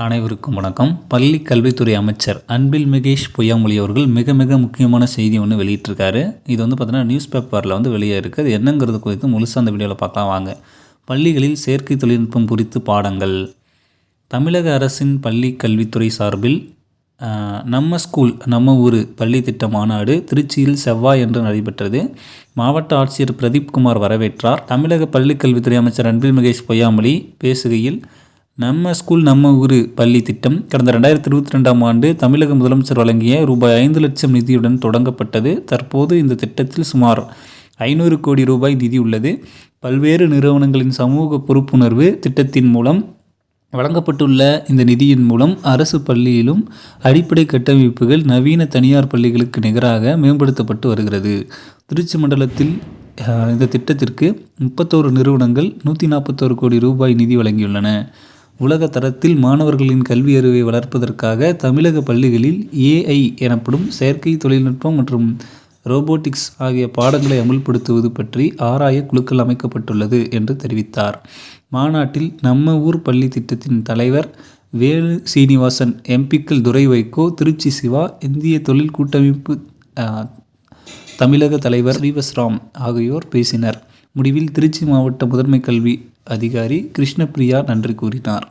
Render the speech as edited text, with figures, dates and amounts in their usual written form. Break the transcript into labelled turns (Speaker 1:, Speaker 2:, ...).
Speaker 1: அனைவருக்கும் வணக்கம். பள்ளி கல்வித்துறை அமைச்சர் அன்பில் மகேஷ் பொய்யாமொழி அவர்கள் மிக முக்கியமான செய்தி ஒன்று வெளியிட்டிருக்காரு. இது பார்த்தீங்கன்னா நியூஸ் பேப்பரில் வெளியே இருக்குது. அது என்னங்கிறது குறித்து முழுசாக அந்த வீடியோவில் பார்க்கலாம் வாங்க. பள்ளிகளில் செயற்கை தொழில்நுட்பம் குறித்து பாடங்கள். தமிழக அரசின் பள்ளி கல்வித்துறை சார்பில் நம்ம ஸ்கூல் நம்ம ஊர் பள்ளி திட்ட மாநாடு திருச்சியில் செவ்வாய் என்று நடைபெற்றது. மாவட்ட ஆட்சியர் பிரதீப்குமார் வரவேற்றார். தமிழக பள்ளி கல்வித்துறை அமைச்சர் அன்பில் மகேஷ் பொய்யாமொழி பேசுகையில், நம்ம ஸ்கூல் நம்ம ஊர் பள்ளி திட்டம் கடந்த 2022ஆம் ஆண்டு தமிழக முதலமைச்சர் வழங்கிய ரூபாய் 5 லட்சம் நிதியுடன் தொடங்கப்பட்டது. தற்போது இந்த திட்டத்தில் சுமார் 500 கோடி ரூபாய் நிதி உள்ளது. பல்வேறு நிறுவனங்களின் சமூக பொறுப்புணர்வு திட்டத்தின் மூலம் வழங்கப்பட்டுள்ள இந்த நிதியின் மூலம் அரசு பள்ளியிலும் அடிப்படை கட்டமைப்புகள் நவீன தனியார் பள்ளிகளுக்கு நிகராக மேம்படுத்தப்பட்டு வருகிறது. திருச்சி மண்டலத்தில் இந்த திட்டத்திற்கு 31 நிறுவனங்கள் 141 கோடி ரூபாய் நிதி வழங்கியுள்ளன. உலக தரத்தில் மாணவர்களின் கல்வி அறிவை வளர்ப்பதற்காக தமிழக பள்ளிகளில் AI எனப்படும் செயற்கை தொழில்நுட்பம் மற்றும் ரோபோட்டிக்ஸ் ஆகிய பாடங்களை அமுல்படுத்துவது பற்றி ஆராய குழுக்கள் அமைக்கப்பட்டுள்ளது என்று தெரிவித்தார். மாநாட்டில் நம்ம ஊர் பள்ளி திட்டத்தின் தலைவர் வேலு சீனிவாசன், எம்பிக்கள் துரை வைகோ, திருச்சி சிவா, இந்திய தொழில் கூட்டமைப்பு தமிழக தலைவர் ஸ்ரீவஸ்ராம் ஆகியோர் பேசினர். முடிவில் திருச்சி மாவட்ட முதன்மை கல்வி அதிகாரி கிருஷ்ணபிரியா நன்றி கூறினார்.